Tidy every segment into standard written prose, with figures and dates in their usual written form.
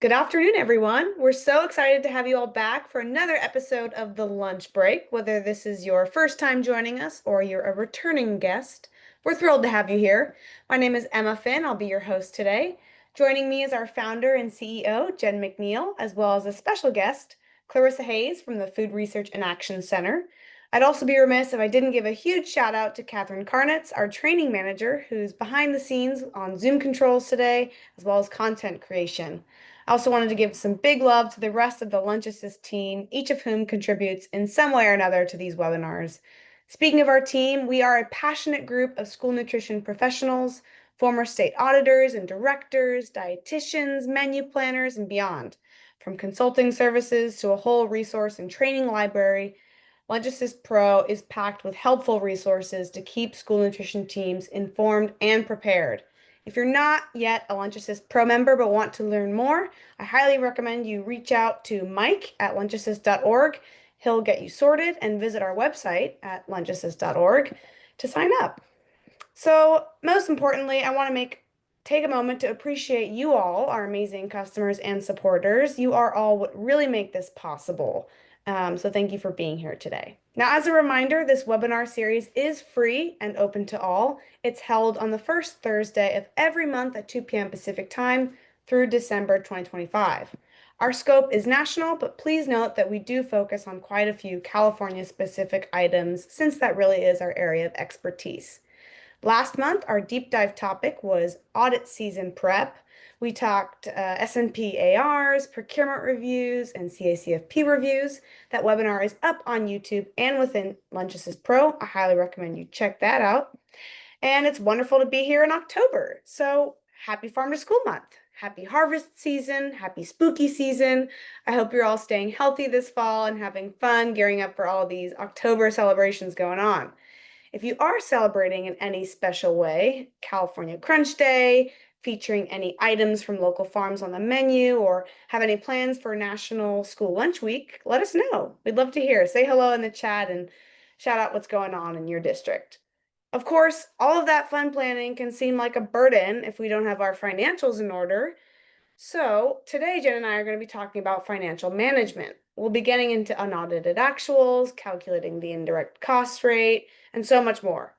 Good afternoon, everyone. We're so excited to have you all back for another episode of The Lunch Break. Whether this is your first time joining us or you're a returning guest, we're thrilled to have you here. My name is Emma Finn. I'll be your host today. Joining me is our founder and CEO, Jen McNeil, as well as a special guest, Clarissa Hayes from the Food Research and Action Center. I'd also be remiss if I didn't give a huge shout out to Catherine Karnitz, our training manager, who's behind the scenes on Zoom controls today, as well as content creation. I also wanted to give some big love to the rest of the LunchAssist team, each of whom contributes in some way or another to these webinars. Speaking of our team, we are a passionate group of school nutrition professionals, former state auditors and directors, dietitians, menu planners, and beyond. From consulting services to a whole resource and training library, LunchAssist Pro is packed with helpful resources to keep school nutrition teams informed and prepared. If you're not yet a LunchAssist Pro member but want to learn more, I highly recommend you reach out to Mike at lunchassist.org. He'll get you sorted and visit our website at lunchassist.org to sign up. So, most importantly, I want to take a moment to appreciate you all, our amazing customers and supporters. You are all what really make this possible. So thank you for being here today. Now, as a reminder, this webinar series is free and open to all. It's held on the first Thursday of every month at 2 p.m. Pacific Time through December 2025. Our scope is national, but please note that we do focus on quite a few California-specific items since that really is our area of expertise. Last month, our deep dive topic was audit season prep. We talked S&P ARs, procurement reviews, and CACFP reviews. That webinar is up on YouTube and within LunchAssist Pro. I highly recommend you check that out. And it's wonderful to be here in October. So happy Farm to School Month. Happy harvest season. Happy spooky season. I hope you're all staying healthy this fall and having fun gearing up for all these October celebrations going on. If you are celebrating in any special way, California Crunch Day, featuring any items from local farms on the menu, or have any plans for National School Lunch Week, let us know. We'd love to hear. Say hello in the chat and shout out what's going on in your district. Of course, all of that fun planning can seem like a burden if we don't have our financials in order. So today, Jen and I are going to be talking about financial management. We'll be getting into unaudited actuals, calculating the indirect cost rate, and so much more.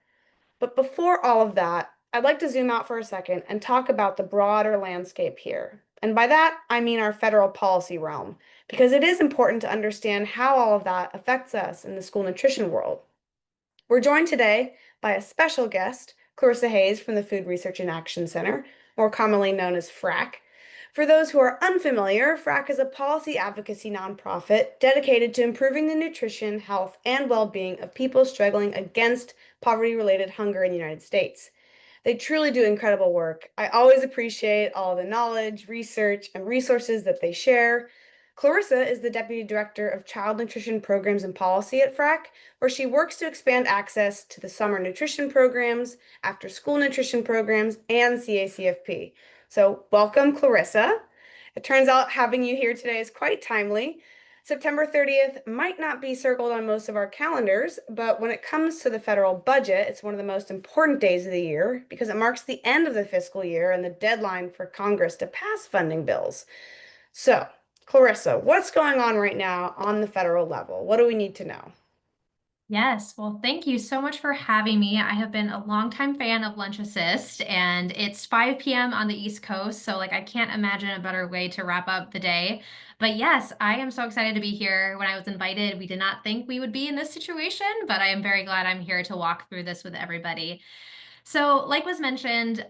But before all of that, I'd like to zoom out for a second and talk about the broader landscape here. And by that, I mean our federal policy realm, because it is important to understand how all of that affects us in the school nutrition world. We're joined today by a special guest, Clarissa Hayes from the Food Research and Action Center, more commonly known as FRAC. For those who are unfamiliar, FRAC is a policy advocacy nonprofit dedicated to improving the nutrition, health, and well-being of people struggling against poverty-related hunger in the United States. They truly do incredible work. I always appreciate all the knowledge, research, and resources that they share. Clarissa is the Deputy Director of Child Nutrition Programs and Policy at FRAC, where she works to expand access to the summer nutrition programs, after-school nutrition programs, and CACFP. So welcome, Clarissa. It turns out having you here today is quite timely. September 30th might not be circled on most of our calendars, but when it comes to the federal budget, it's one of the most important days of the year because it marks the end of the fiscal year and the deadline for Congress to pass funding bills. So, Clarissa, what's going on right now on the federal level? What do we need to know? Yes, well, thank you so much for having me. I have been a longtime fan of Lunch Assist, and it's 5 p.m. on the East Coast, so I can't imagine a better way to wrap up the day. But yes, I am so excited to be here. When I was invited, we did not think we would be in this situation, but I am very glad I'm here to walk through this with everybody. So, like was mentioned,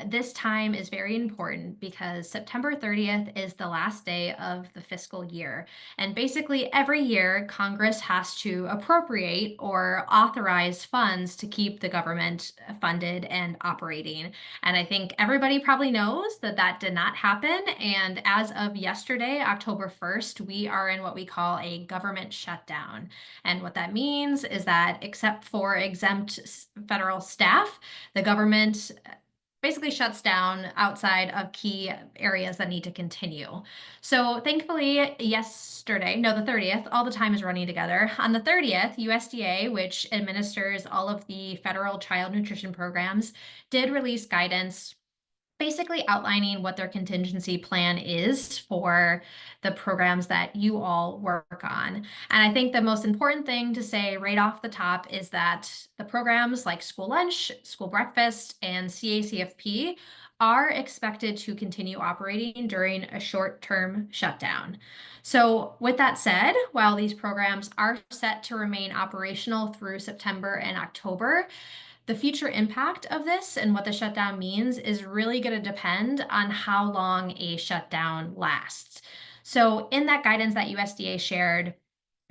this time is very important because September 30th is the last day of the fiscal year. And basically, every year, Congress has to appropriate or authorize funds to keep the government funded and operating. And I think everybody probably knows that that did not happen. And as of yesterday, October 1st, we are in what we call a government shutdown. And what that means is that, except for exempt federal staff, the government basically shuts down outside of key areas that need to continue. So thankfully, yesterday, no, the 30th, all the time is running together. On the 30th, USDA, which administers all of the federal child nutrition programs, did release guidance basically outlining what their contingency plan is for the programs that you all work on. And I think the most important thing to say right off the top is that the programs like school lunch, school breakfast, and CACFP are expected to continue operating during a short-term shutdown. So, with that said, while these programs are set to remain operational through September and October, the future impact of this and what the shutdown means is really going to depend on how long a shutdown lasts. So, in that guidance that USDA shared,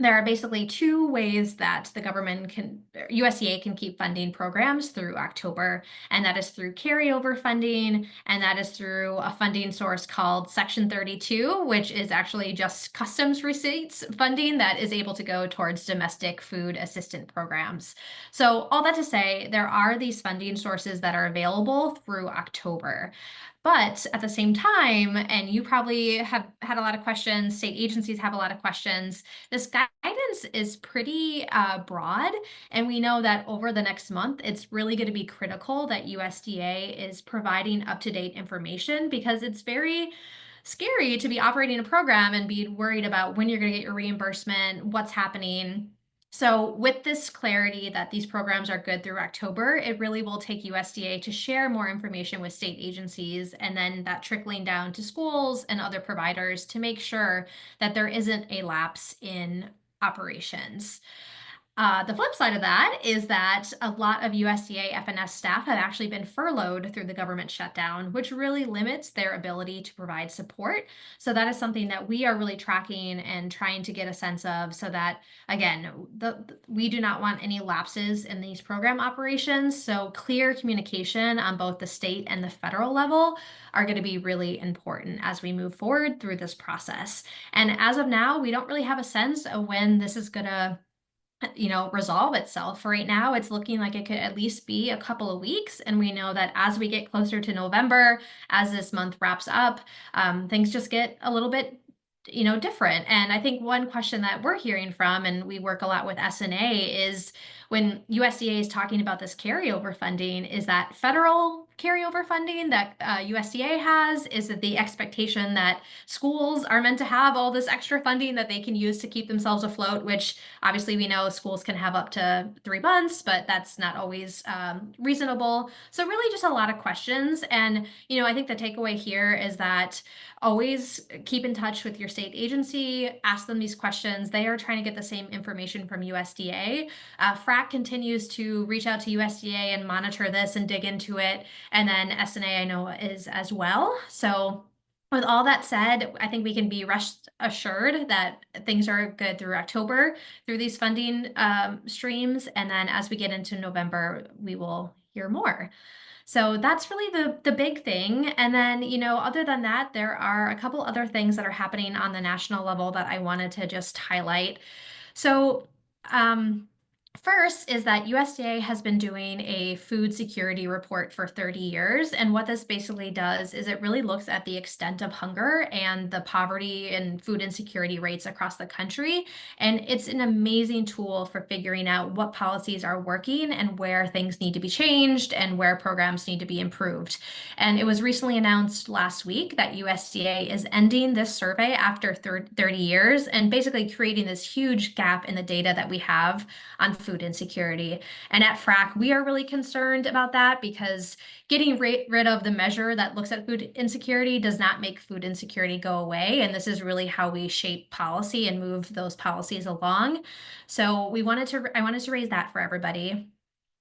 there are basically two ways that the government can, USDA can keep funding programs through October, and that is through carryover funding, and that is through a funding source called Section 32, which is actually just customs receipts funding that is able to go towards domestic food assistance programs. So, all that to say, there are these funding sources that are available through October. But at the same time, and you probably have had a lot of questions, state agencies have a lot of questions, this guidance is pretty broad, and we know that over the next month, it's really going to be critical that USDA is providing up-to-date information because it's very scary to be operating a program and be worried about when you're going to get your reimbursement, what's happening. So, with this clarity that these programs are good through October, it really will take USDA to share more information with state agencies and then that trickling down to schools and other providers to make sure that there isn't a lapse in operations. The flip side of that is that a lot of USDA FNS staff have actually been furloughed through the government shutdown, which really limits their ability to provide support. So that is something that we are really tracking and trying to get a sense of so that, again, we do not want any lapses in these program operations. So clear communication on both the state and the federal level are going to be really important as we move forward through this process. And as of now, we don't really have a sense of when this is going to resolve itself. Right now, it's looking like it could at least be a couple of weeks. And we know that as we get closer to November, as this month wraps up, things just get a little bit different. And I think one question that we're hearing from, and we work a lot with SNA, is when USDA is talking about this carryover funding, is that federal carryover funding that USDA has? Is it the expectation that schools are meant to have all this extra funding that they can use to keep themselves afloat, which obviously we know schools can have up to 3 months, but that's not always reasonable. So really just a lot of questions. And, I think the takeaway here is that always keep in touch with your state agency, ask them these questions. They are trying to get the same information from USDA. FRAC continues to reach out to USDA and monitor this and dig into it. And then SNA, I know, is as well. So with all that said, I think we can be rest assured that things are good through October through these funding streams. And then as we get into November, we will hear more. So that's really the big thing. And then, other than that, there are a couple other things that are happening on the national level that I wanted to just highlight. So, first is that USDA has been doing a food security report for 30 years. And what this basically does is it really looks at the extent of hunger and the poverty and food insecurity rates across the country. And it's an amazing tool for figuring out what policies are working and where things need to be changed and where programs need to be improved. And it was recently announced last week that USDA is ending this survey after 30 years and basically creating this huge gap in the data that we have on food insecurity. And at FRAC, we are really concerned about that because getting rid of the measure that looks at food insecurity does not make food insecurity go away. And this is really how we shape policy and move those policies along. So I wanted to raise that for everybody.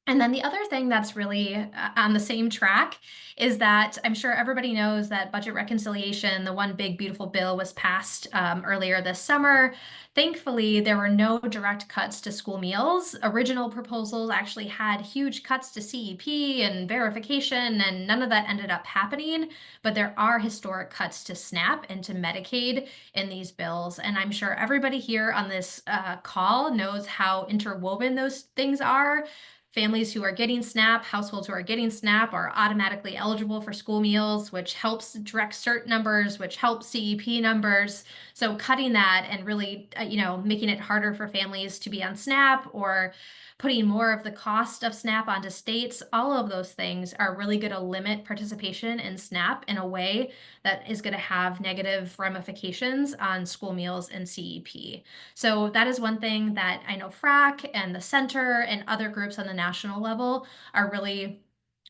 And then the other thing that's really on the same track is that I'm sure everybody knows that budget reconciliation, the one big beautiful bill, was passed earlier this summer. Thankfully, there were no direct cuts to school meals. Original proposals actually had huge cuts to CEP and verification, and none of that ended up happening. But there are historic cuts to SNAP and to Medicaid in these bills. And I'm sure everybody here on this call knows how interwoven those things are. families who are getting SNAP, households who are getting SNAP are automatically eligible for school meals, which helps direct cert numbers, which helps CEP numbers. So cutting that and really, making it harder for families to be on SNAP or putting more of the cost of SNAP onto states, all of those things are really going to limit participation in SNAP in a way that is going to have negative ramifications on school meals and CEP. So that is one thing that I know FRAC and the center and other groups on the national level are really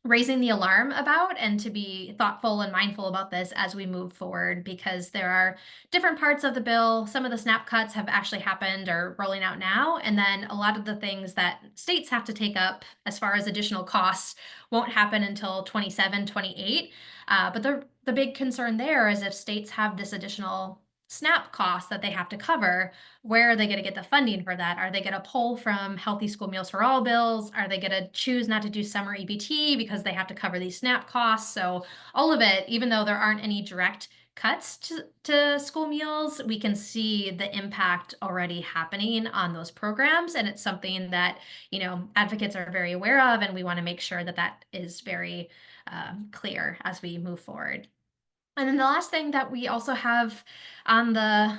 raising the alarm about, and to be thoughtful and mindful about this as we move forward, because there are different parts of the bill. Some of the SNAP cuts have actually happened or rolling out now, and then a lot of the things that states have to take up as far as additional costs won't happen until 27, 28. But the big concern there is if states have this additional SNAP cost that they have to cover, where are they going to get the funding for that? Are they going to pull from Healthy School Meals for All bills? Are they going to choose not to do summer EBT because they have to cover these SNAP costs? So all of it, even though there aren't any direct cuts to school meals, we can see the impact already happening on those programs. And it's something that, advocates are very aware of, and we want to make sure that that is very clear as we move forward. And then the last thing that we also have on the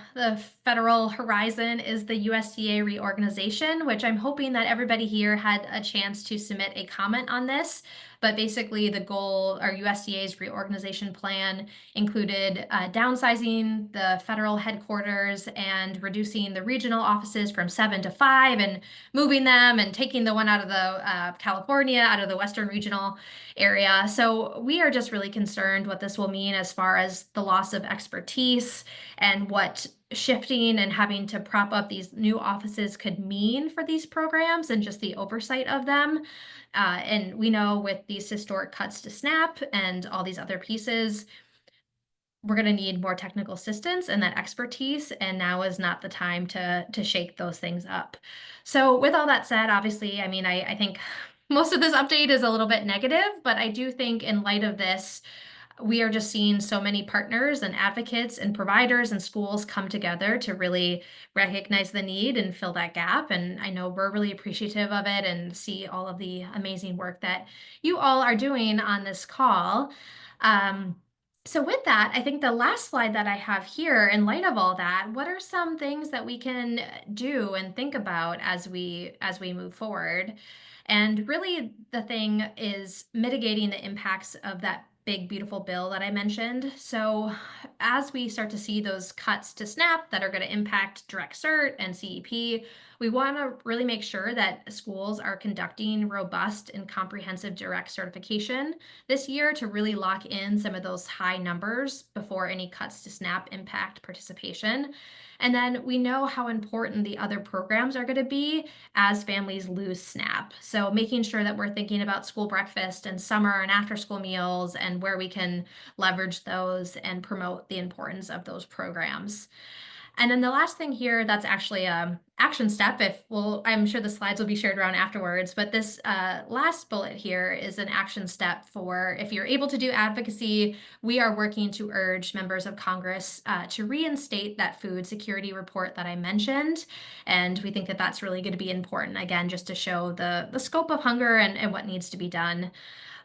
federal horizon is the USDA reorganization, which I'm hoping that everybody here had a chance to submit a comment on this. But basically, the goal, or USDA's reorganization plan, included downsizing the federal headquarters and reducing the regional offices from 7 to 5 and moving them and taking the one out of the California, out of the Western Regional area. So we are just really concerned what this will mean as far as the loss of expertise and what shifting and having to prop up these new offices could mean for these programs and just the oversight of them. And we know with these historic cuts to SNAP and all these other pieces, we're going to need more technical assistance and that expertise, and now is not the time to shake those things up. So with all that said, obviously, I mean, I think most of this update is a little bit negative, but I do think in light of this, we are just seeing so many partners and advocates and providers and schools come together to really recognize the need and fill that gap. And I know we're really appreciative of it and see all of the amazing work that you all are doing on this call. Um, so with that, I think the last slide that I have here, in light of all that, what are some things that we can do and think about as we move forward? And really, the thing is mitigating the impacts of that big, beautiful bill that I mentioned. So as we start to see those cuts to SNAP that are going to impact direct cert and CEP, we want to really make sure that schools are conducting robust and comprehensive direct certification this year to really lock in some of those high numbers before any cuts to SNAP impact participation. And then we know how important the other programs are going to be as families lose SNAP. So making sure that we're thinking about school breakfast and summer and after school meals and where we can leverage those and promote the importance of those programs. And then the last thing here, that's actually a action step. I'm sure the slides will be shared around afterwards, but this last bullet here is an action step for if you're able to do advocacy. We are working to urge members of Congress to reinstate that food security report that I mentioned. And we think that that's really going to be important, again, just to show the scope of hunger and what needs to be done.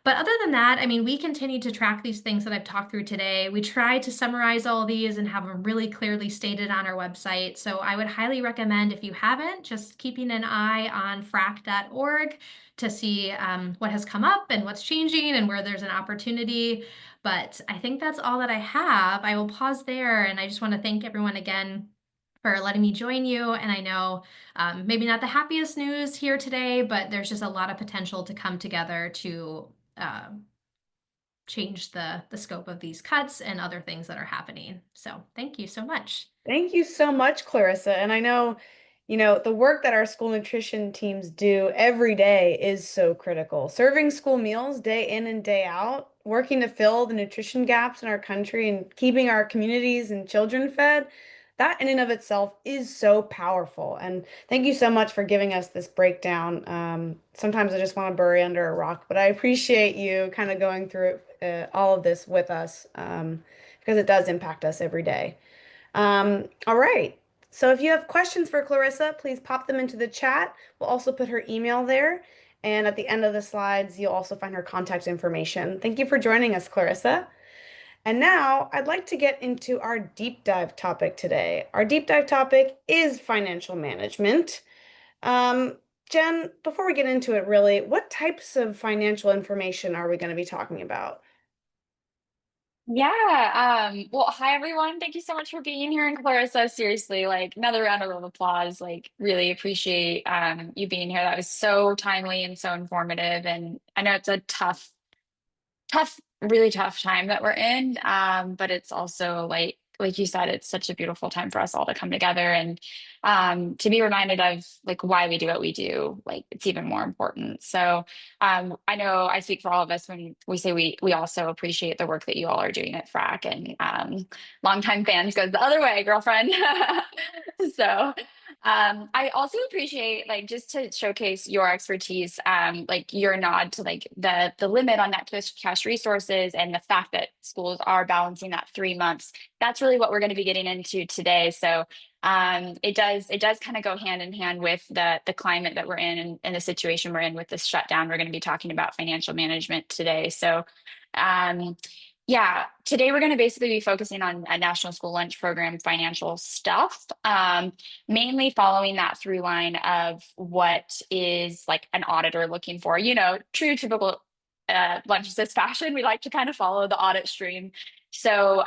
But other than that, I mean, we continue to track these things that I've talked through today. We try to summarize all these and have them really clearly stated on our website. So I would highly recommend, if you haven't, just keeping an eye on frac.org to see what has come up and what's changing and where there's an opportunity. But I think that's all that I have. I will pause there, and I just want to thank everyone again for letting me join you. And I know maybe not the happiest news here today, but there's just a lot of potential to come together to uh, change the scope of these cuts and other things that are happening. So thank you so much. Thank you so much, Clarissa. And I know, the work that our school nutrition teams do every day is so critical. Serving school meals day in and day out, working to fill the nutrition gaps in our country and keeping our communities and children fed, that in and of itself is so powerful. And thank you so much for giving us this breakdown. Sometimes I just want to bury under a rock, but I appreciate you kind of going through all of this with us because it does impact us every day. All right. So if you have questions for Clarissa, please pop them into the chat. We'll also put her email there. And at the end of the slides, you'll also find her contact information. Thank you for joining us, Clarissa. And now I'd like to get into our deep dive topic today. Our deep dive topic is financial management. Um, Jen, before we get into it, really, what types of financial information are we going to be talking about? Well, hi everyone. Thank you so much for being here. And Clarissa, seriously, like another round of applause. Like, really appreciate you being here. That was so timely and so informative. And I know it's a really tough time that we're in. But it's also like you said, it's such a beautiful time for us all to come together and to be reminded of like why we do what we do. Like it's even more important. So I know I speak for all of us when we say we also appreciate the work that you all are doing at FRAC, and longtime fans goes the other way, girlfriend. So I also appreciate like just to showcase your expertise, like your nod to like the limit on net cash resources and the fact that schools are balancing that 3 months. That's really what we're going to be getting into today. So it does kind of go hand in hand with the climate that we're in and the situation we're in with this shutdown. We're going to be talking about financial management today. So um, yeah, today we're going to basically be focusing on a national school lunch program financial stuff, mainly following that through line of what is like an auditor looking for. You know, true typical lunch assist fashion. We like to kind of follow the audit stream. So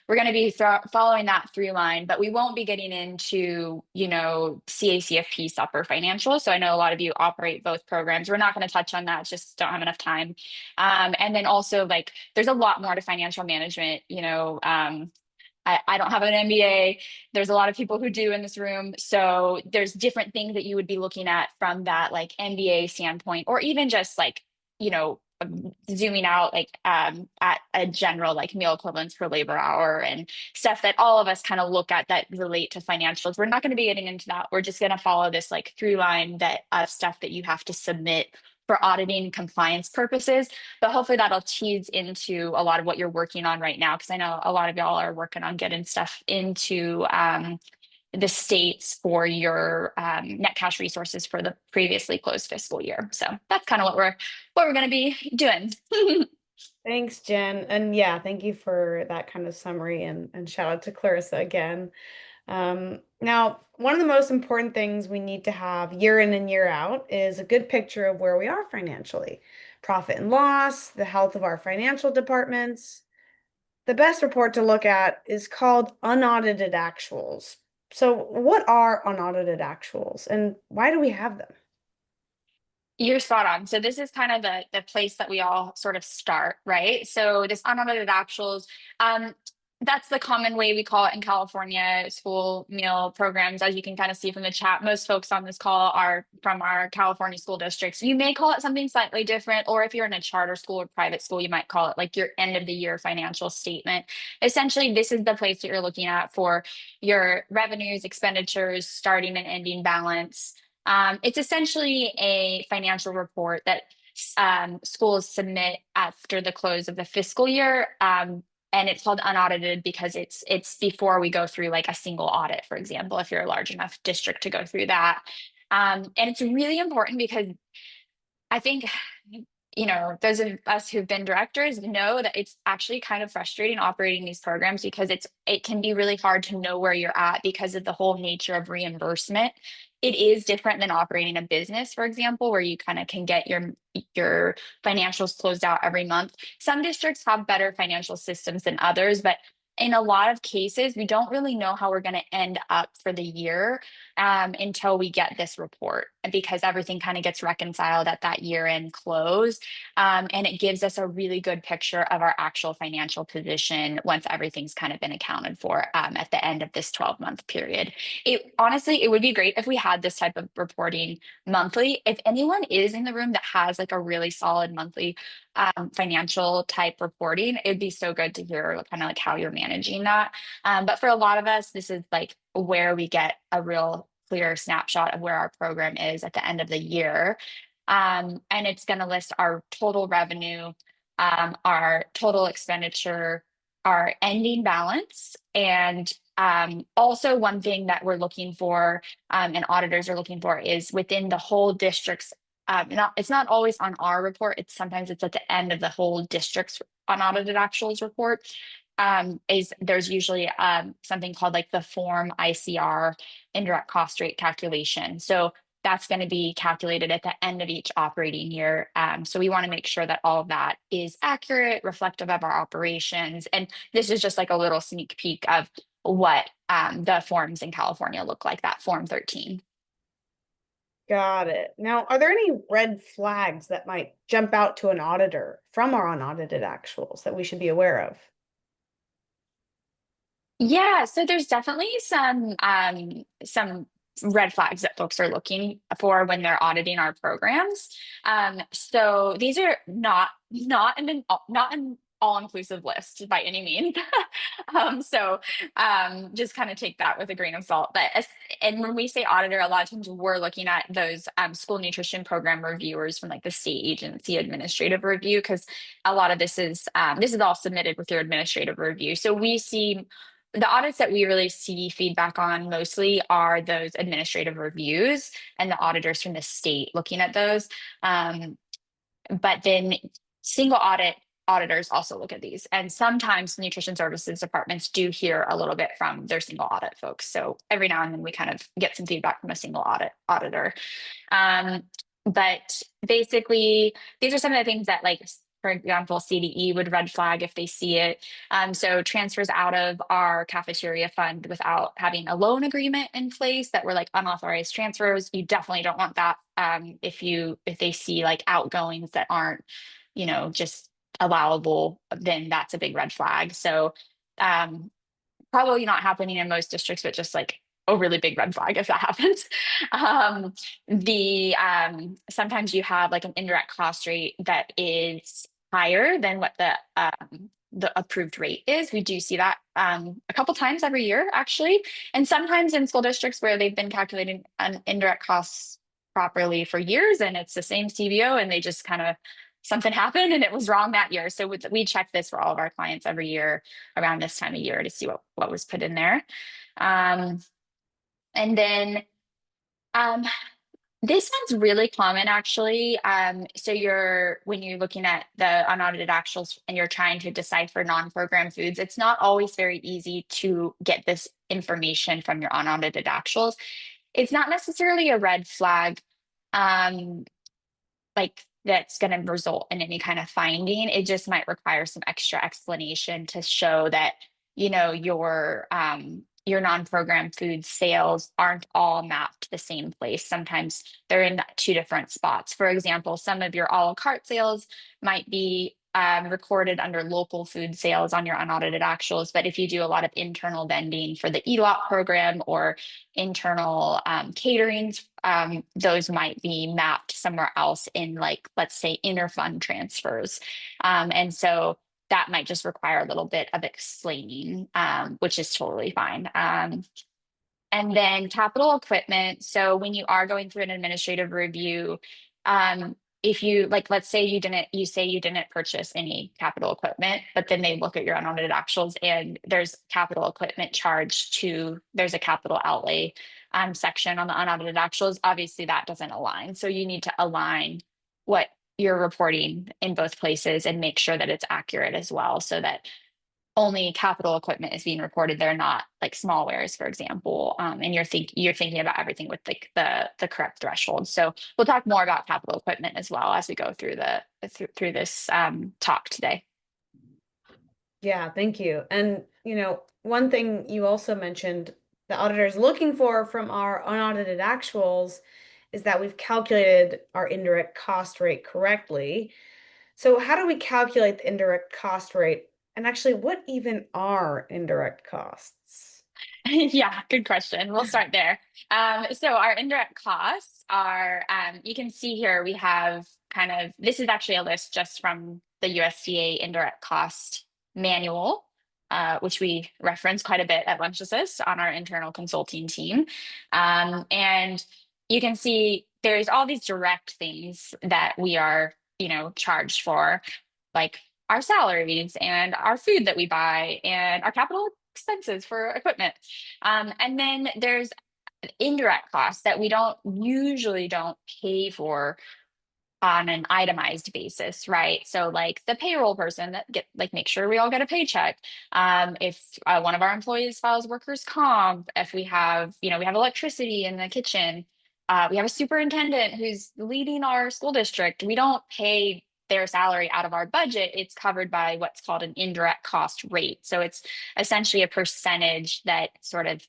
we're going to be following that through line, but we won't be getting into, you know, CACFP supper financials. So I know a lot of you operate both programs. We're not going to touch on that, just don't have enough time. And then also like there's a lot more to financial management, you know. I don't have an MBA. There's a lot of people who do in this room. So there's different things that you would be looking at from that like MBA standpoint, or even just like, you know, zooming out like at a general like meal equivalents per labor hour and stuff that all of us kind of look at that relate to financials. We're not going to be getting into that. We're just going to follow this like through line that of stuff that you have to submit for auditing compliance purposes, but hopefully that'll tease into a lot of what you're working on right now, because I know a lot of y'all are working on getting stuff into the states for your net cash resources for the previously closed fiscal year. So that's kind of what we're going to be doing. Thanks, Jen. And yeah, thank you for that kind of summary and shout out to Clarissa again. Now, one of the most important things we need to have year in and year out is a good picture of where we are financially, profit and loss, the health of our financial departments. The best report to look at is called Unaudited Actuals. So, what are unaudited actuals and why do we have them? You're spot on. So this is kind of the place that we all sort of start, right? So this unaudited actuals, um, that's the common way we call it in California school meal programs. As you can kind of see from the chat, most folks on this call are from our California school districts. You may call it something slightly different, or if you're in a charter school or private school, you might call it like your end of the year financial statement. Essentially, this is the place that you're looking at for your revenues, expenditures, starting and ending balance. It's essentially a financial report that schools submit after the close of the fiscal year. And it's called unaudited because it's before we go through like a single audit, for example, if you're a large enough district to go through that. And it's really important because I think, you know, those of us who've been directors know that it's actually kind of frustrating operating these programs because it can be really hard to know where you're at because of the whole nature of reimbursement. It is different than operating a business, for example, where you kind of can get your financials closed out every month. Some districts have better financial systems than others, but in a lot of cases, we don't really know how we're going to end up for the year until we get this report because everything kind of gets reconciled at that year end close. And it gives us a really good picture of our actual financial position once everything's kind of been accounted for at the end of this 12-month period. It honestly, it would be great if we had this type of reporting monthly. If anyone is in the room that has like a really solid monthly financial type reporting, it'd be so good to hear kind of like how you're managing that. But for a lot of us, this is like where we get a real clear snapshot of where our program is at the end of the year. And it's going to list our total revenue, our total expenditure, our ending balance, and also one thing that we're looking for and auditors are looking for is within the whole district's it's not always on our report. Sometimes it's at the end of the whole district's unaudited actuals report. Is there's usually something called like the form ICR, indirect cost rate calculation. So that's going to be calculated at the end of each operating year. So we want to make sure that all of that is accurate, reflective of our operations. And this is just like a little sneak peek of what the forms in California look like, that Form 13. Got it. Now, are there any red flags that might jump out to an auditor from our unaudited actuals that we should be aware of? Yeah, so there's definitely some red flags that folks are looking for when they're auditing our programs. So these are not an all-inclusive list by any means. Just kind of take that with a grain of salt. And when we say auditor, a lot of times we're looking at those school nutrition program reviewers from like the state agency administrative review, because a lot of this is all submitted with your administrative review. So we see the audits that we really see feedback on mostly are those administrative reviews and the auditors from the state looking at those. But then single auditors also look at these. And sometimes nutrition services departments do hear a little bit from their single audit folks. So every now and then we kind of get some feedback from a single auditor. But basically, these are some of the things that, like, for example, CDE would red flag if they see it. So transfers out of our cafeteria fund without having a loan agreement in place that were like unauthorized transfers. You definitely don't want that. If they see like outgoings that aren't, just allowable, then that's a big red flag. So um, probably not happening in most districts, but just like a really big red flag if that happens. The Sometimes you have like an indirect cost rate that is higher than what the approved rate is. We do see that a couple times every year, actually, and sometimes in school districts where they've been calculating an indirect costs properly for years, and it's the same CBO, and they just kind of something happened and it was wrong that year. So we check this for all of our clients every year around this time of year to see what was put in there. Um, and then um, this one's really common actually. So when you're looking at the unaudited actuals and you're trying to decipher non-program foods, it's not always very easy to get this information from your unaudited actuals. It's not necessarily a red flag. Like that's going to result in any kind of finding. It just might require some extra explanation to show that, your non-program food sales aren't all mapped to the same place. Sometimes they're in two different spots. For example, some of your a la carte sales might be recorded under local food sales on your unaudited actuals. But if you do a lot of internal vending for the ELOT program or internal caterings, those might be mapped somewhere else in, like, let's say, interfund transfers. And so that might just require a little bit of explaining, which is totally fine. And then capital equipment. So when you are going through an administrative review, if you, like, let's say you didn't purchase any capital equipment, but then they look at your unaudited actuals and there's capital equipment there's a capital outlay section on the unaudited actuals. Obviously that doesn't align. So you need to align what you're reporting in both places and make sure that it's accurate as well, so that only capital equipment is being reported. They're not like small wares, for example. And you're thinking about everything with like the correct threshold. So we'll talk more about capital equipment as well as we go through through this talk today. Yeah, thank you. And, one thing you also mentioned the auditor is looking for from our unaudited actuals is that we've calculated our indirect cost rate correctly. So how do we calculate the indirect cost rate? And actually, what even are indirect costs? Yeah, good question. We'll start there. So our indirect costs are, you can see here we have this is actually a list just from the USDA indirect cost manual, which we reference quite a bit at LunchAssist on our internal consulting team. And you can see there's all these direct things that we are, charged for, like our salaries and our food that we buy and our capital expenses for equipment. And then there's indirect costs that we don't pay for on an itemized basis, right? So like the payroll person that get like make sure we all get a paycheck. If one of our employees files workers' comp, if we have, we have electricity in the kitchen, we have a superintendent who's leading our school district. We don't pay their salary out of our budget. It's covered by what's called an indirect cost rate. So it's essentially a percentage that sort of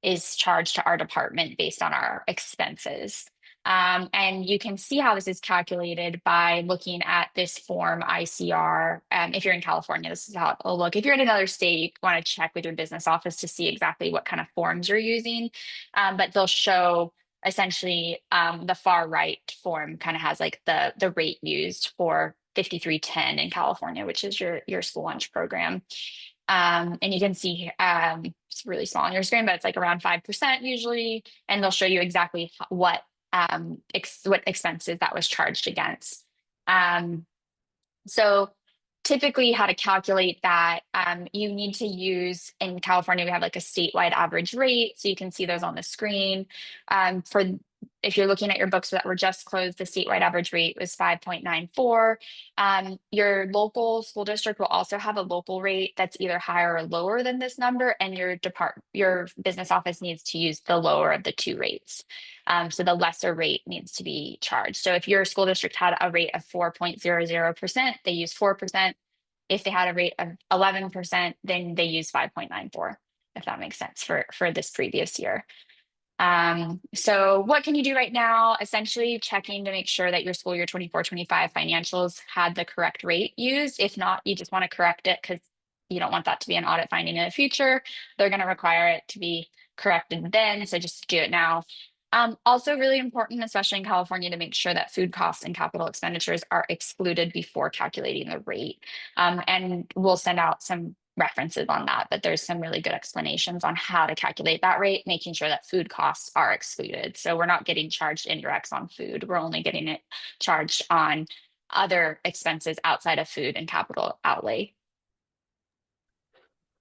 is charged to our department based on our expenses. And you can see how this is calculated by looking at this form ICR. If you're in California, this is how it'll look. If you're in another state, you want to check with your business office to see exactly what kind of forms you're using. But they'll show essentially the far right form kind of has like the rate used for 5310 in California, which is your school lunch program. And you can see it's really small on your screen, but it's like around 5% usually, and they'll show you exactly what expenses that was charged against. So typically how to calculate that, you need to use, in California, we have like a statewide average rate. So you can see those on the screen. For if you're looking at your books that were just closed, the statewide average rate was 5.94. Your local school district will also have a local rate that's either higher or lower than this number, and your business office needs to use the lower of the two rates. So the lesser rate needs to be charged. So if your school district had a rate of 4.00%, they use 4%. If they had a rate of 11%, then they use 5.94, if that makes sense for this previous year. So what can you do right now? Essentially checking to make sure that your school year 24-25 financials had the correct rate used. If not, you just want to correct it because you don't want that to be an audit finding in the future. They're going to require it to be corrected then, so just do it now. Also really important, especially in California, to make sure that food costs and capital expenditures are excluded before calculating the rate. And we'll send out some references on that, but there's some really good explanations on how to calculate that rate, making sure that food costs are excluded. So we're not getting charged indirects on food. We're only getting it charged on other expenses outside of food and capital outlay.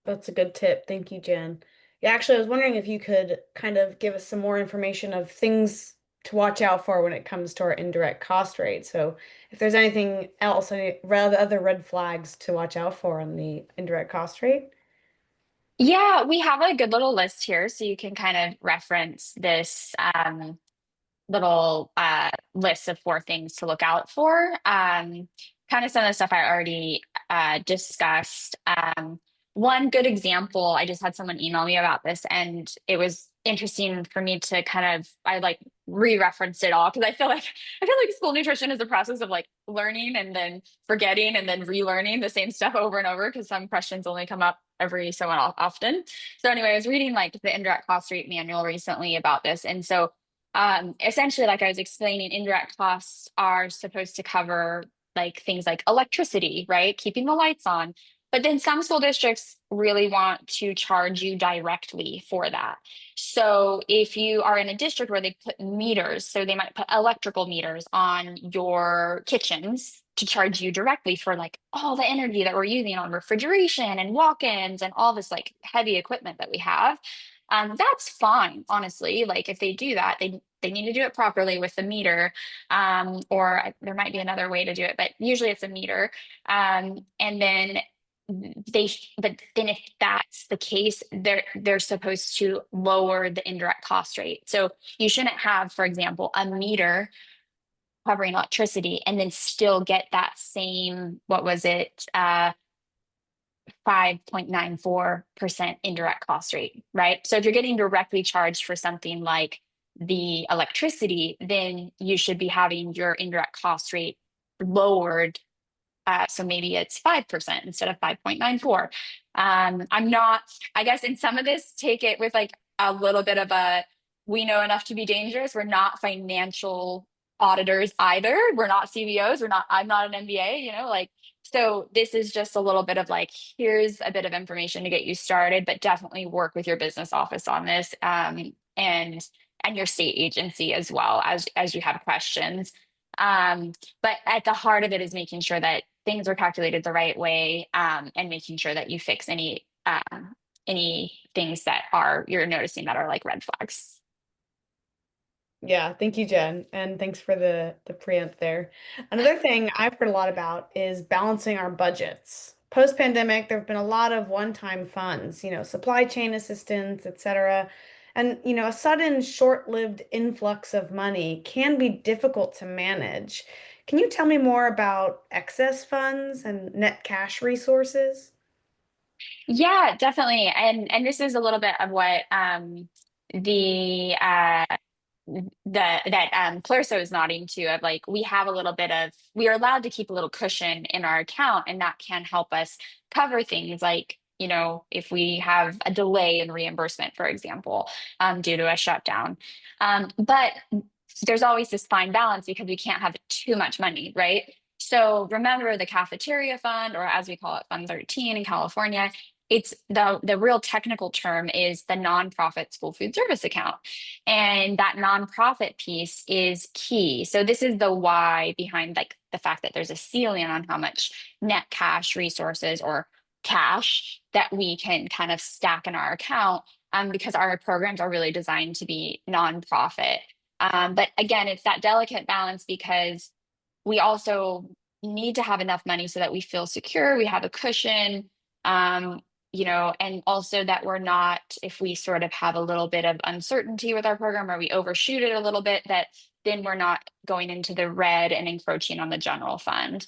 That's a good tip. Thank you, Jen. Yeah, actually, I was wondering if you could kind of give us some more information of things to watch out for when it comes to our indirect cost rate. So if there's anything else, any other red flags to watch out for on the indirect cost rate. Yeah, we have a good little list here, so you can kind of reference this little list of 4 things to look out for. Kind of some of the stuff I already discussed. One good example, I just had someone email me about this, and it was interesting for me to kind of, I like re-referenced it all because I feel like school nutrition is a process of like learning and then forgetting and then relearning the same stuff over and over because some questions only come up every so often. So anyway, I was reading like the indirect cost rate manual recently about this, and so essentially, like I was explaining, indirect costs are supposed to cover like things like electricity, right? Keeping the lights on. But then some school districts really want to charge you directly for that. So if you are in a district where they put meters, so they might put electrical meters on your kitchens to charge you directly for like all the energy that we're using on refrigeration and walk-ins and all this like heavy equipment that we have. That's fine, honestly. Like if they do that, they need to do it properly with the meter, or there might be another way to do it, but usually it's a meter. And then but then if that's the case, they're supposed to lower the indirect cost rate. So you shouldn't have, for example, a meter covering electricity and then still get that same, what was it, 5.94% indirect cost rate, right? So if you're getting directly charged for something like the electricity, then you should be having your indirect cost rate lowered. So maybe it's 5% instead of 5.94. I'm not, I guess in some of this, take it with like a little bit of we know enough to be dangerous. We're not financial auditors either. We're not CVOs. I'm not an MBA, like, so this is just a little bit of like, here's a bit of information to get you started, but definitely work with your business office on this, and your state agency as well as you have questions. But at the heart of it is making sure that things are calculated the right way, and making sure that you fix any things that you're noticing that are like red flags. Yeah, thank you, Jen, and thanks for the preamp there. Another thing I've heard a lot about is balancing our budgets. Post-pandemic, there have been a lot of one-time funds, supply chain assistance, etc. And, a sudden short-lived influx of money can be difficult to manage. Can you tell me more about excess funds and net cash resources? Yeah, definitely. And this is a little bit of what the that Clarissa was nodding to, of like we have a little bit of, we are allowed to keep a little cushion in our account, and that can help us cover things like, if we have a delay in reimbursement, for example, due to a shutdown. But there's always this fine balance because we can't have too much money, right? So remember the cafeteria fund, or as we call it, Fund 13 in California. It's the real technical term is the nonprofit school food service account. And that nonprofit piece is key. So this is the why behind like the fact that there's a ceiling on how much net cash resources or cash that we can kind of stack in our account, because our programs are really designed to be nonprofit. But again, it's that delicate balance because we also need to have enough money so that we feel secure, we have a cushion, and also that we're not, if we sort of have a little bit of uncertainty with our program or we overshoot it a little bit, that then we're not going into the red and encroaching on the general fund.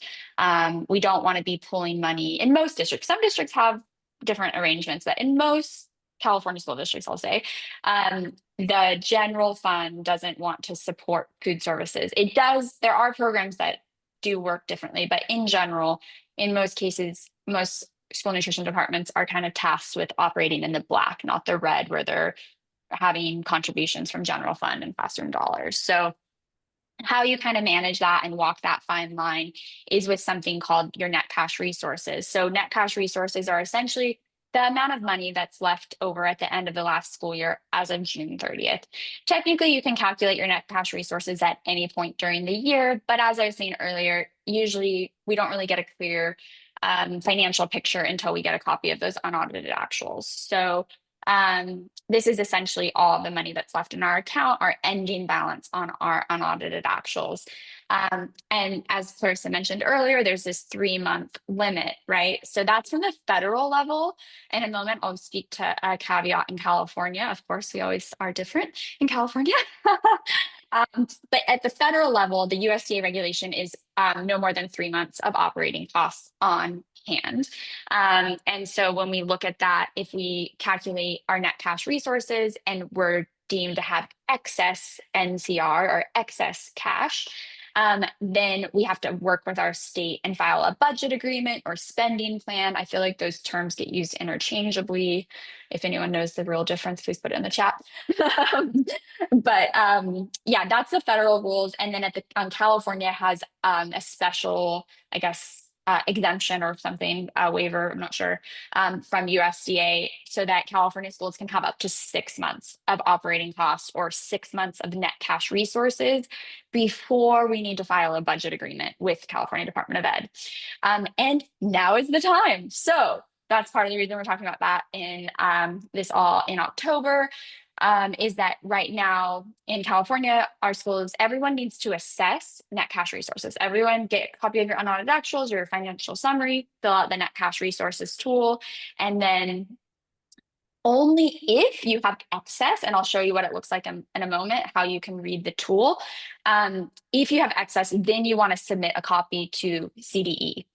We don't want to be pulling money in most districts. Some districts have different arrangements, but in most California school districts, I'll say, the general fund doesn't want to support food services. It does, there are programs that do work differently, but in general, in most cases, most school nutrition departments are kind of tasked with operating in the black, not the red, where they're having contributions from general fund and classroom dollars. So how you kind of manage that and walk that fine line is with something called your net cash resources. So net cash resources are essentially the amount of money that's left over at the end of the last school year as of June 30th. Technically, you can calculate your net cash resources at any point during the year, but as I was saying earlier, usually we don't really get a clear financial picture until we get a copy of those unaudited actuals. So this is essentially all the money that's left in our account, our ending balance on our unaudited actuals. And as Clarissa mentioned earlier, there's this 3-month limit, right? So that's from the federal level. In a moment, I'll speak to a caveat in California. Of course, we always are different in California. But at the federal level, the USDA regulation is no more than 3 months of operating costs on hand. And so when we look at that, if we calculate our net cash resources and we're deemed to have excess NCR or excess cash, then we have to work with our state and file a budget agreement or spending plan. I feel like those terms get used interchangeably. If anyone knows the real difference, please put it in the chat. But yeah, that's the federal rules. And then California has a special, I guess, exemption or something, a waiver, I'm not sure, from USDA, so that California schools can have up to 6 months of operating costs or 6 months of net cash resources before we need to file a budget agreement with California Department of Ed. And now is the time. So that's part of the reason we're talking about that in this all in October. Is that right now in California, our schools, everyone needs to assess net cash resources. Everyone get a copy of your unaudited actuals, your financial summary, fill out the net cash resources tool, and then only if you have excess, and I'll show you what it looks like in a moment, how you can read the tool. If you have excess, then you want to submit a copy to CDE.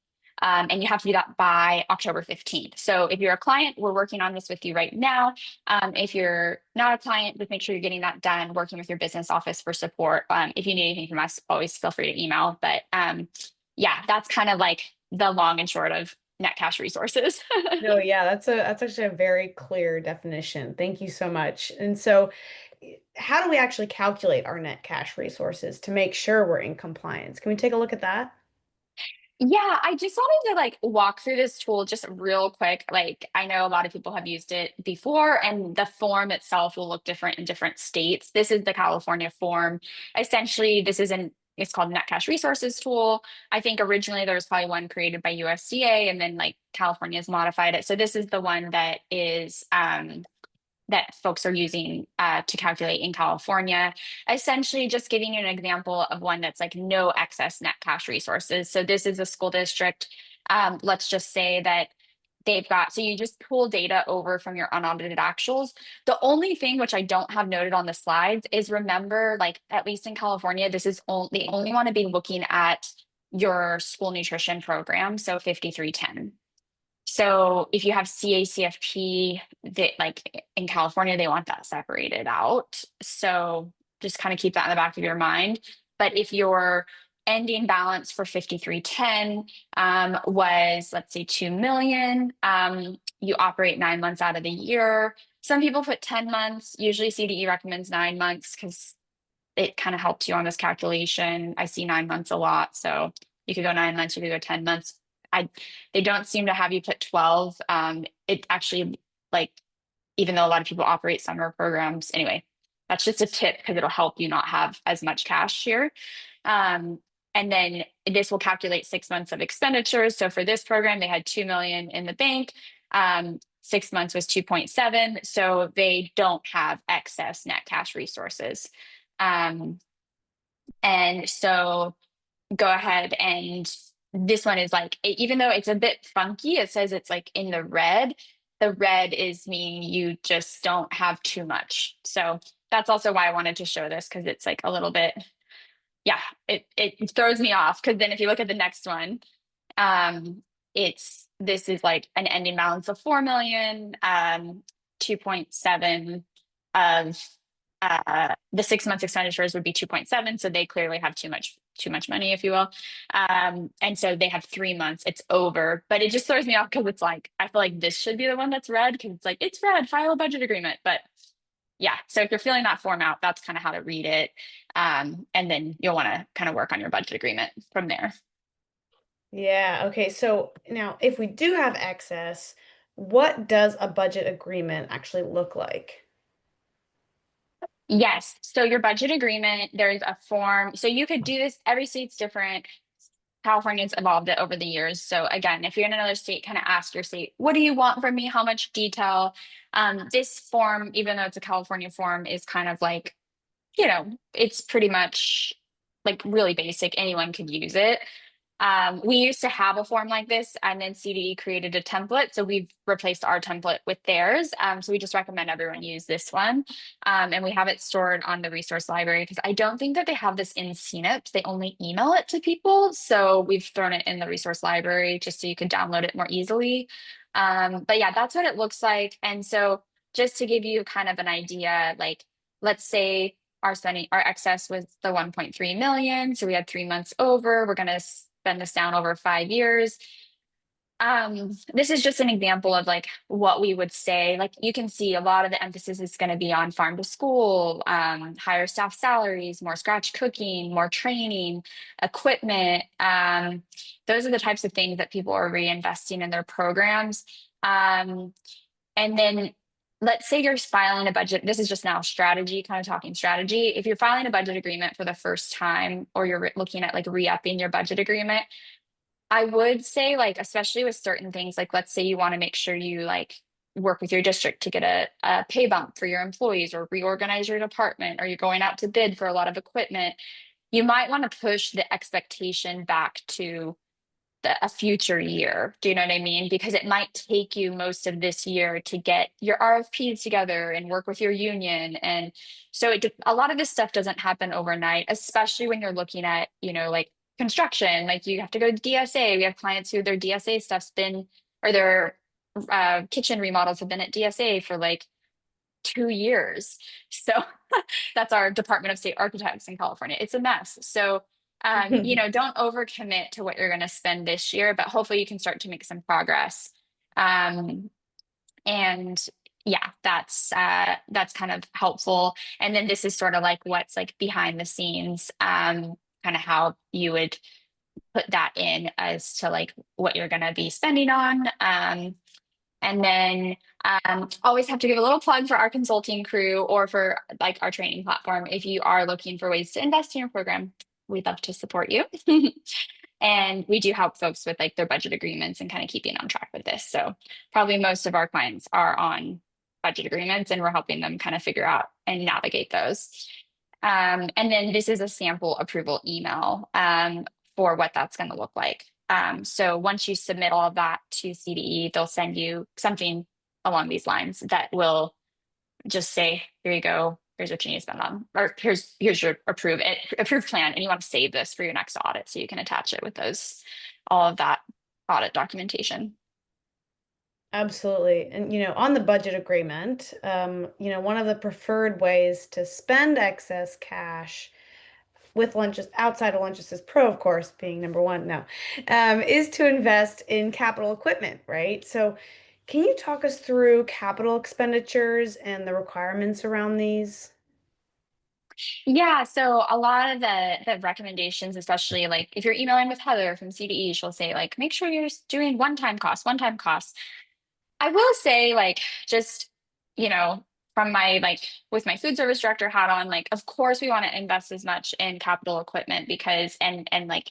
And you have to do that by October 15th. So if you're a client, we're working on this with you right now. If you're not a client, just make sure you're getting that done, working with your business office for support. If you need anything from us, always feel free to email. But yeah, that's kind of like the long and short of net cash resources. No, yeah, that's actually a very clear definition. Thank you so much. And so, how do we actually calculate our net cash resources to make sure we're in compliance? Can we take a look at that? Yeah, I just wanted to like walk through this tool just real quick. Like, I know a lot of people have used it before, and the form itself will look different in different states. This is the California form. Essentially, it's called Net Cash Resources tool. I think originally there was probably one created by USDA, and then like California's modified it. So this is the one that is that folks are using to calculate in California. Essentially, just giving you an example of one that's like no excess net cash resources. So this is a school district. Let's just say that they've got, so you just pull data over from your unaudited actuals. The only thing which I don't have noted on the slides is remember, like at least in California, this is they only want to be looking at your school nutrition program, so 5310. So if you have CACFP, that like in California, they want that separated out. So just kind of keep that in the back of your mind. But if your ending balance for 5310 was, let's say, 2 million, you operate 9 months out of the year. Some people put 10 months. Usually CDE recommends 9 months because it kind of helps you on this calculation. I see 9 months a lot. So you could go 9 months, you could go 10 months. They don't seem to have you put 12. It actually, like, even though a lot of people operate summer programs, anyway, that's just a tip because it'll help you not have as much cash here. And then this will calculate 6 months of expenditures. So for this program, they had 2 million in the bank. 6 months was 2.7. So they don't have excess net cash resources. And so go ahead, and this one is like, even though it's a bit funky, it says it's like in the red. The red is meaning you just don't have too much. So that's also why I wanted to show this, because it's like a little bit, yeah, it throws me off. Because then if you look at the next one, this is like an ending balance of 4 million, 2.7 of the 6 months expenditures would be 2.7. So they clearly have too much money, if you will. And so they have 3 months, it's over. But it just throws me off because it's like, I feel like this should be the one that's red, because it's like, it's red, file a budget agreement. But yeah, so if you're filling that form out, that's kind of how to read it. And then you'll want to kind of work on your budget agreement from there. Yeah, okay. So now if we do have excess, what does a budget agreement actually look like? Yes. So your budget agreement, there's a form. So you could do this, every state's different. California's evolved it over the years. So again, if you're in another state, kind of ask your state, what do you want from me? How much detail? This form, even though it's a California form, is kind of like, it's pretty much like really basic. Anyone could use it. We used to have a form like this, and then CDE created a template. So we've replaced our template with theirs. So we just recommend everyone use this one. And we have it stored on the resource library because I don't think that they have this in CNIPS. They only email it to people. So we've thrown it in the resource library just so you could download it more easily. But yeah, that's what it looks like. And so just to give you kind of an idea, like, let's say our excess was the 1.3 million. So we had 3 months over. We're going to spend this down over 5 years. This is just an example of like what we would say. Like you can see a lot of the emphasis is going to be on farm to school, higher staff salaries, more scratch cooking, more training, equipment. Those are the types of things that people are reinvesting in their programs. And then let's say you're filing a budget. This is just now strategy, kind of talking strategy. If you're filing a budget agreement for the first time, or you're looking at like re-upping your budget agreement, I would say, like, especially with certain things, like let's say you want to make sure you like work with your district to get a pay bump for your employees, or reorganize your department, or you're going out to bid for a lot of equipment, you might want to push the expectation back to a future year. Do you know what I mean? Because it might take you most of this year to get your RFPs together and work with your union. And so a lot of this stuff doesn't happen overnight, especially when you're looking at, like construction, like you have to go to DSA. We have clients who their DSA stuff's been, or their kitchen remodels have been at DSA for like 2 years. So that's our Department of State Architects in California. It's a mess. So, don't overcommit to what you're going to spend this year, but hopefully you can start to make some progress. And yeah, that's kind of helpful. And then this is sort of like what's like behind the scenes, kind of how you would put that in as to like what you're going to be spending on. And then always have to give a little plug for our consulting crew, or for like our training platform. If you are looking for ways to invest in your program, we'd love to support you. And we do help folks with like their budget agreements and kind of keeping on track with this. So probably most of our clients are on budget agreements, and we're helping them kind of figure out and navigate those. And then this is a sample approval email for what that's going to look like. So once you submit all of that to CDE, they'll send you something along these lines that will just say, here you go, here's what you need to spend on, or here's your approved plan, and you want to save this for your next audit so you can attach it with all of that audit documentation. Absolutely. And, on the budget agreement, one of the preferred ways to spend excess cash with lunches outside of LunchAssist Pro, of course, being number one, no, is to invest in capital equipment, right? So, can you talk us through capital expenditures and the requirements around these? Yeah, so a lot of the recommendations, especially like if you're emailing with Heather from CDE, she'll say like make sure you're doing one-time costs. I will say, like, just, you know, from my like with my food service director hat on, like, of course we want to invest as much in capital equipment because and like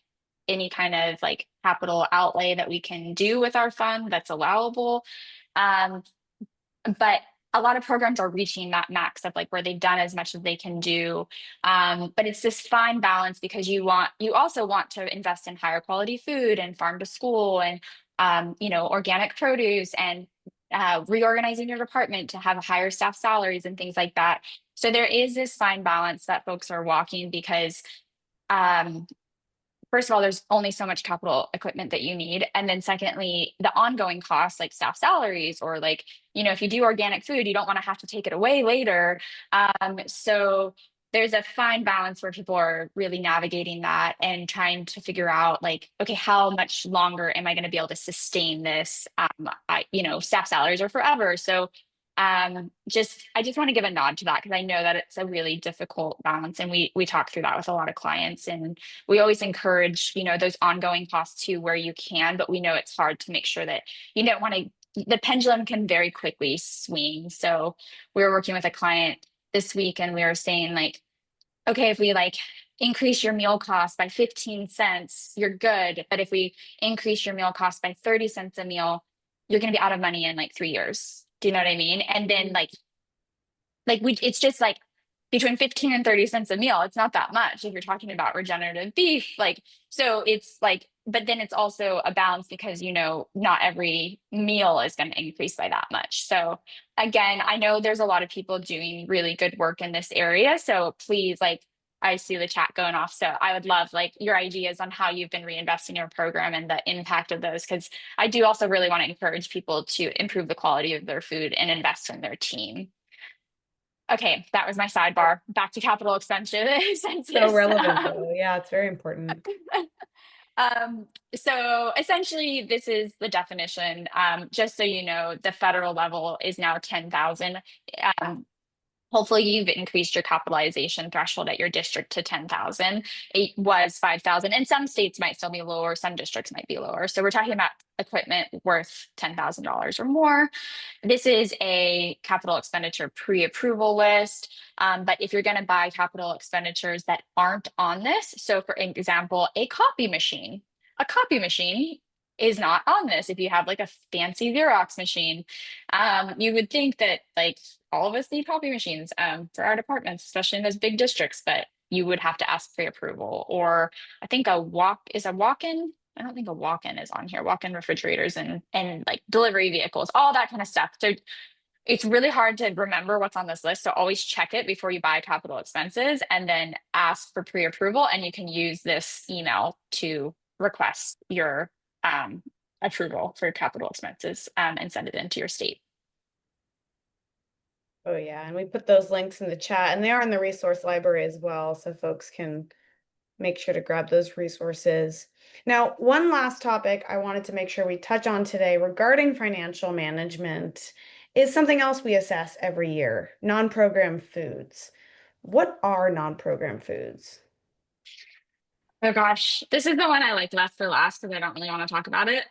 any kind of like capital outlay that we can do with our fund that's allowable. Um, but a lot of programs are reaching that max of like where they've done as much as they can do. But it's this fine balance because you also want to invest in higher quality food and farm to school and organic produce and reorganizing your department to have higher staff salaries and things like that. So there is this fine balance that folks are walking because um, first of all, there's only so much capital equipment that you need. And then secondly, the ongoing costs like staff salaries or like, if you do organic food, you don't want to have to take it away later. So there's a fine balance where people are really navigating that and trying to figure out like, okay, how much longer am I going to be able to sustain this? Staff salaries are forever. So I just want to give a nod to that because I know that it's a really difficult balance. And we talk through that with a lot of clients. And we always encourage, those ongoing costs too, where you can, but we know it's hard to make sure that you don't want to, the pendulum can very quickly swing. So we were working with a client this week and we were saying like, okay, if we like increase your meal cost by 15 cents, you're good. But if we increase your meal cost by 30 cents a meal, you're going to be out of money in like 3 years. Do you know what I mean? And then it's just like between 15 and 30 cents a meal. It's not that much if you're talking about regenerative beef. So it's like, but then it's also a balance because, not every meal is going to increase by that much. So again, I know there's a lot of people doing really good work in this area. So please, I see the chat going off. So I would love your ideas on how you've been reinvesting your program and the impact of those. Because I do also really want to encourage people to improve the quality of their food and invest in their team. Okay, that was my sidebar. Back to capital expenses. So relevant, though. Yeah, it's very important. So essentially, this is the definition. Just so you know, the federal level is now 10,000. Hopefully you've increased your capitalization threshold at your district to 10,000. It was 5,000 and some states might still be lower. Some districts might be lower. So we're talking about equipment worth $10,000 or more. This is a capital expenditure pre-approval list. But if you're going to buy capital expenditures that aren't on this, so for example, a copy machine is not on this. If you have like a fancy Xerox machine, you would think that all of us need copy machines for our departments, especially in those big districts, but you would have to ask pre-approval. Or I think a walk-in. I don't think a walk-in is on here. Walk-in refrigerators and like delivery vehicles, all that kind of stuff. So it's really hard to remember what's on this list. So always check it before you buy capital expenses and then ask for pre-approval. And you can use this email to request your approval for capital expenses and send it into your state. Oh, yeah. And we put those links in the chat, and they are in the resource library as well, so folks can make sure to grab those resources. Now, one last topic I wanted to make sure we touch on today regarding financial management is something else we assess every year, non-program foods. What are non-program foods? Oh gosh, this is the one I like left for last because I don't really want to talk about it.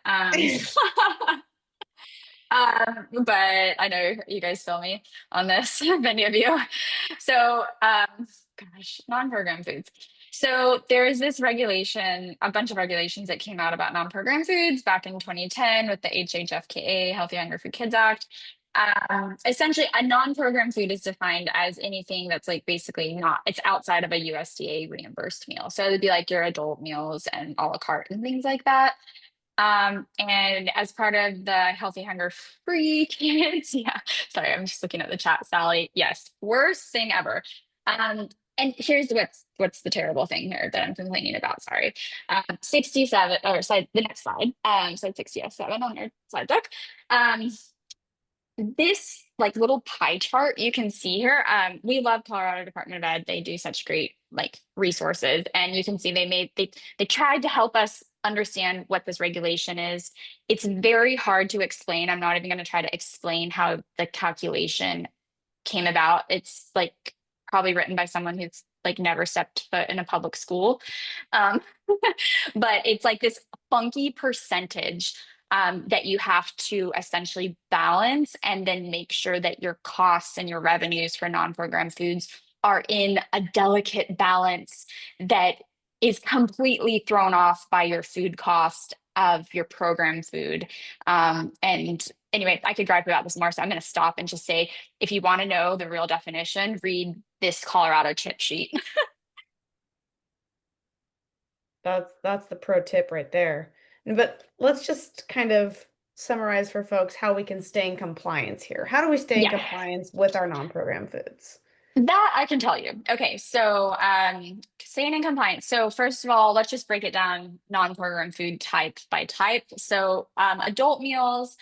But I know you guys feel me on this, many of you. So, gosh, non-program foods. So there is this regulation, a bunch of regulations that came out about non-program foods back in 2010 with the HHFKA, Healthy Younger for Kids Act. Essentially, a non-program food is defined as anything that's like basically not, it's outside of a USDA reimbursed meal. So it would be like your adult meals and a la carte and things like that. And as part of the Healthy Hunger Free kids, yeah, sorry, I'm just looking at the chat, Sally. Yes, worst thing ever. And here's what's the terrible thing here that I'm complaining about. Sorry, 67 or slide the next slide. Slide 67 on your slide deck. Um, this like little pie chart you can see here. We love Colorado Department of Ed. They do such great like resources, and you can see they tried to help us understand what this regulation is. It's very hard to explain. I'm not even going to try to explain how the calculation came about. It's like probably written by someone who's like never stepped foot in a public school. Um, but it's like this funky percentage that you have to essentially balance and then make sure that your costs and your revenues for non-program foods are in a delicate balance that is completely thrown off by your food cost of your program food. And anyway, I could gripe about this more, so I'm going to stop and just say, if you want to know the real definition, read this Colorado chip sheet. That's the pro tip right there. But let's just kind of summarize for folks how we can stay in compliance here. How do we stay in Yeah. compliance with our non-program foods? That I can tell you. Okay, so staying in compliance. So first of all, let's just break it down non-program food type by type. So adult meals,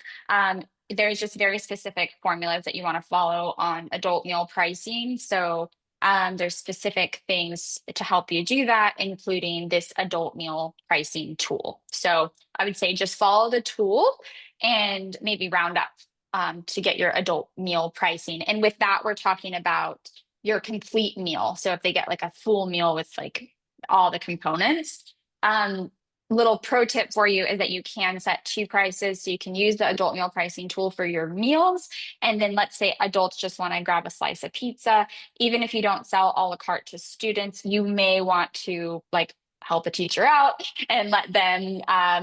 there's just very specific formulas that you want to follow on adult meal pricing. So there's specific things to help you do that, including this adult meal pricing tool. So I would say just follow the tool and maybe round up to get your adult meal pricing. And with that, we're talking about your complete meal. So if they get like a full meal with like all the components, little pro tip for you is that you can set two prices. So you can use the adult meal pricing tool for your meals. And then let's say adults just want to grab a slice of pizza. Even if you don't sell a la carte to students, you may want to like help a teacher out and let them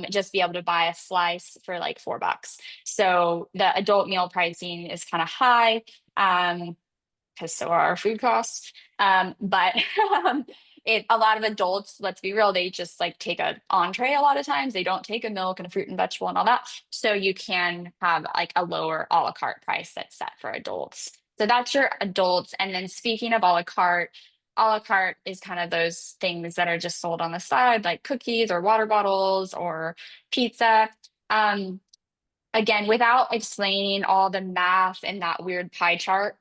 just be able to buy a slice for like $4. So the adult meal pricing is kind of high. Because so are our food costs. But a lot of adults, let's be real, they just like take a entree a lot of times. They don't take a milk and a fruit and vegetable and all that. So you can have like a lower a la carte price that's set for adults. So that's your adults. And then speaking of a la carte is kind of those things that are just sold on the side, like cookies or water bottles or pizza. Um, Again, without explaining all the math and that weird pie chart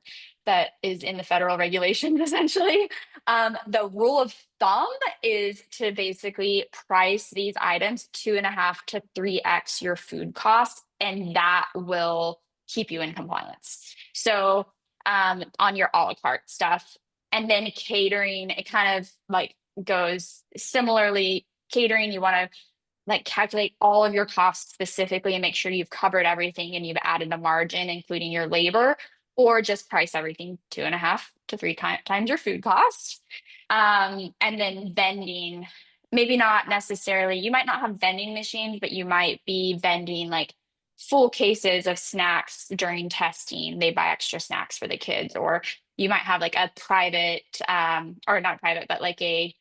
that is in the federal regulations, essentially, the rule of thumb is to basically price these items 2.5 to 3x your food costs, and that will keep you in compliance. So, on your a la carte stuff, and then catering, it kind of like goes similarly. Catering, you want to like calculate all of your costs specifically and make sure you've covered everything and you've added a margin, including your labor, or just price everything 2.5 to 3 times your food costs. And then vending, maybe not necessarily, you might not have vending machines, but you might be vending like full cases of snacks during testing. They buy extra snacks for the kids, or you might have like a private, or not private, but like a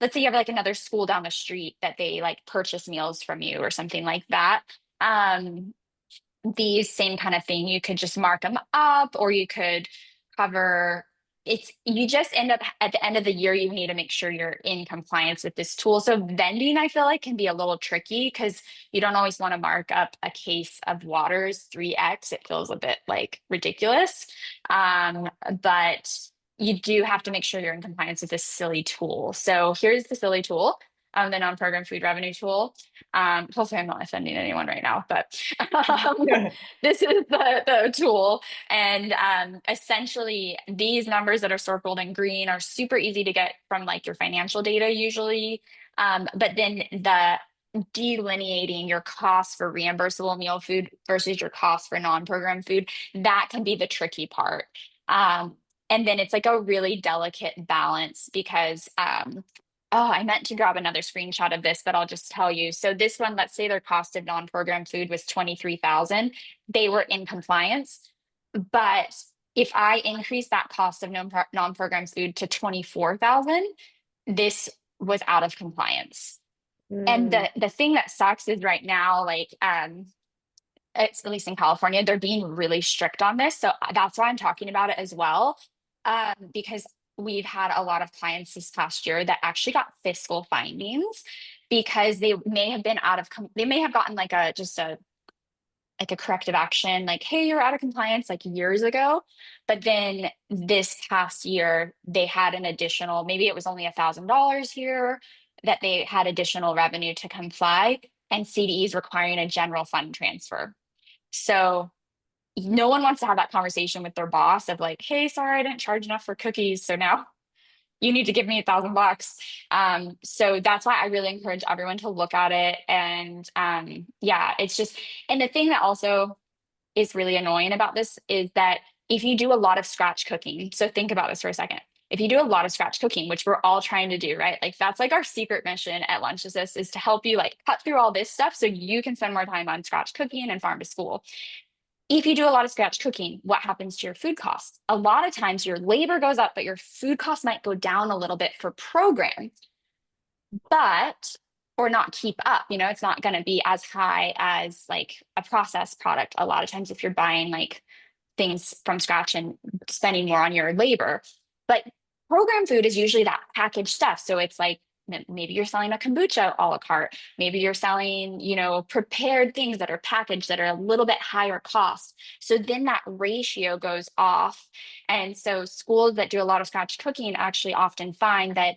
let's say you have like another school down the street that they like purchase meals from you or something like that. Um, the same kind of thing. You could just mark them up, or you could cover it's you just end up at the end of the year, you need to make sure you're in compliance with this tool. So vending, I feel like, can be a little tricky because you don't always want to mark up a case of waters 3x. It feels a bit like ridiculous. But you do have to make sure you're in compliance with this silly tool. So here's the silly tool, the non-program food revenue tool. Hopefully I'm not offending anyone right now, but this is the tool. And essentially these numbers that are circled in green are super easy to get from like your financial data usually. But then the delineating your costs for reimbursable meal food versus your costs for non-program food, that can be the tricky part. And then it's like a really delicate balance because oh, I meant to grab another screenshot of this, but I'll just tell you. So this one, let's say their cost of non-program food was 23,000. They were in compliance. But if I increase that cost of non-program food to 24,000, this was out of compliance. And Mm. the thing that sucks is right now, like it's at least in California, they're being really strict on this. So that's why I'm talking about it as well. Because we've had a lot of clients this past year that actually got fiscal findings because they may have been they may have gotten like a corrective action, like, hey, you're out of compliance like years ago. But then this past year, they had an additional, maybe it was only $1,000 here that they had additional revenue to comply, and CDE is requiring a general fund transfer. So no one wants to have that conversation with their boss of like, hey, sorry, I didn't charge enough for cookies. So now you need to give me $1,000. So that's why I really encourage everyone to look at it. And yeah, it's just, and the thing that also is really annoying about this is that if you do a lot of scratch cooking, so think about this for a second. If you do a lot of scratch cooking, which we're all trying to do, right? Like that's like our secret mission at LunchAssist is to help you like cut through all this stuff so you can spend more time on scratch cooking and farm to school. If you do a lot of scratch cooking, what happens to your food costs? A lot of times your labor goes up, but your food costs might go down a little bit for program, but or not keep up. You know, it's not going to be as high as like a processed product. A lot of times, if you're buying like things from scratch and spending more on your labor. But program food is usually that packaged stuff. So it's like maybe you're selling a kombucha a la carte. Maybe you're selling, you know, prepared things that are packaged that are a little bit higher cost. So then that ratio goes off. And so schools that do a lot of scratch cooking actually often find that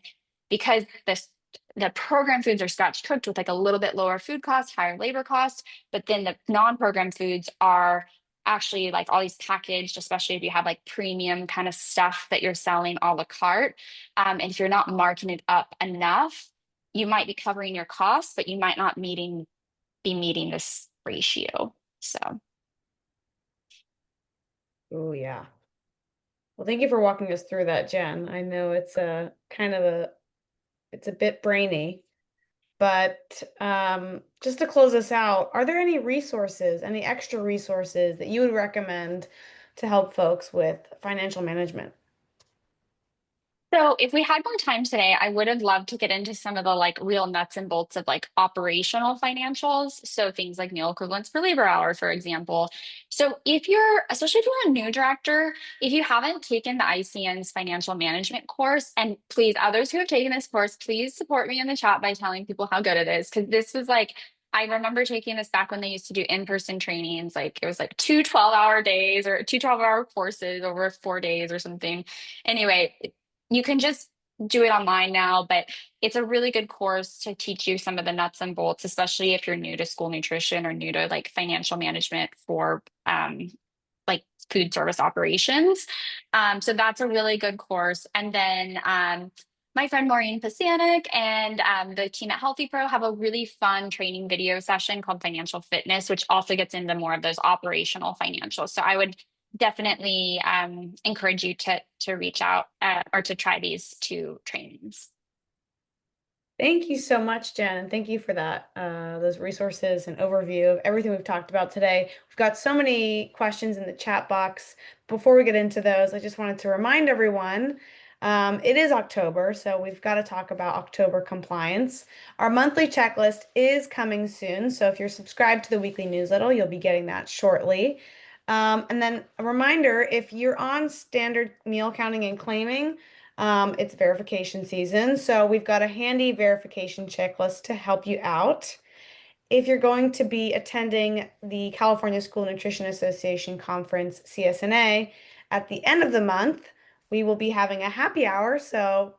because the program foods are scratch cooked with like a little bit lower food cost, higher labor cost, but then the non-program foods are actually like all these packaged, especially if you have like premium kind of stuff that you're selling a la carte. And if you're not marking it up enough, you might be covering your costs, but you might not be meeting this ratio. So Oh, yeah. Well, thank you for walking us through that, Jen. I know it's a kind of it's a bit brainy, but just to close us out, are there any resources, any extra resources that you would recommend to help folks with financial management? So if we had more time today, I would have loved to get into some of the like real nuts and bolts of like operational financials. So things like meal equivalents per labor hour, for example. So if you're, especially if you're a new director, if you haven't taken the ICN's financial management course, and please, others who have taken this course, please support me in the chat by telling people how good it is. Because this was like, I remember taking this back when they used to do in-person trainings. Like it was like two 12-hour days or two 12-hour courses over 4 days or something. Anyway, you can just do it online now, but it's a really good course to teach you some of the nuts and bolts, especially if you're new to school nutrition or new to like financial management for like food service operations. So that's a really good course. And then my friend Maureen Pasanic and the team at Healthy Pro have a really fun training video session called Financial Fitness, which also gets into more of those operational financials. So I would definitely encourage you to reach out or to try these two trainings. Thank you so much, Jen, and thank you for that, those resources and overview of everything we've talked about today. We've got so many questions in the chat box. Before we get into those, I just wanted to remind everyone, it is October, so we've got to talk about October compliance. Our monthly checklist is coming soon, so if you're subscribed to the weekly newsletter, you'll be getting that shortly. And then a reminder, if you're on standard meal counting and claiming, it's verification season, so we've got a handy verification checklist to help you out. If you're going to be attending the California School Nutrition Association Conference, CSNA, at the end of the month, we will be having a happy hour, so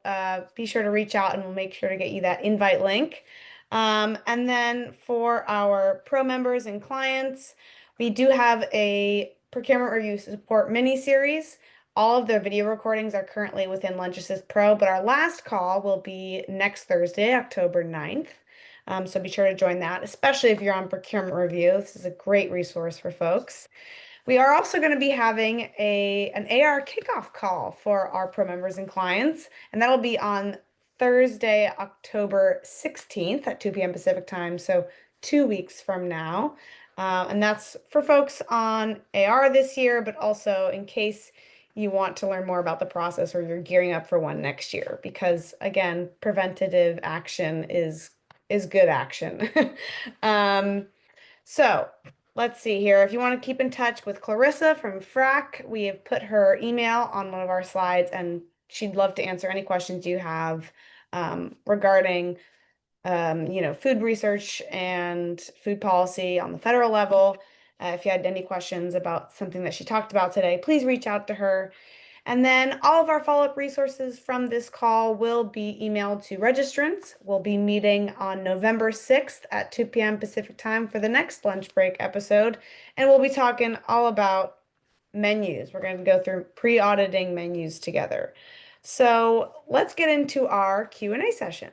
be sure to reach out and we'll make sure to get you that invite link. And then for our pro members and clients, we do have a procurement review support mini series. All of the video recordings are currently within LunchAssist Pro, but our last call will be next Thursday, October 9th. So be sure to join that, especially if you're on procurement review. This is a great resource for folks. We are also going to be having an AR kickoff call for our pro members and clients, and that'll be on Thursday, October 16th at 2 p.m. Pacific time, so 2 weeks from now. And that's for folks on AR this year, but also in case you want to learn more about the process or you're gearing up for one next year, because again, preventative action is good action. Um, so let's see here. If you want to keep in touch with Clarissa from FRAC, we have put her email on one of our slides, and she'd love to answer any questions you have regarding food research and food policy on the federal level. If you had any questions about something that she talked about today, please reach out to her. And then all of our follow-up resources from this call will be emailed to registrants. We'll be meeting on November 6th at 2 p.m. Pacific time for the next lunch break episode. And we'll be talking all about menus. We're going to go through pre-auditing menus together. So let's get into our Q&A session.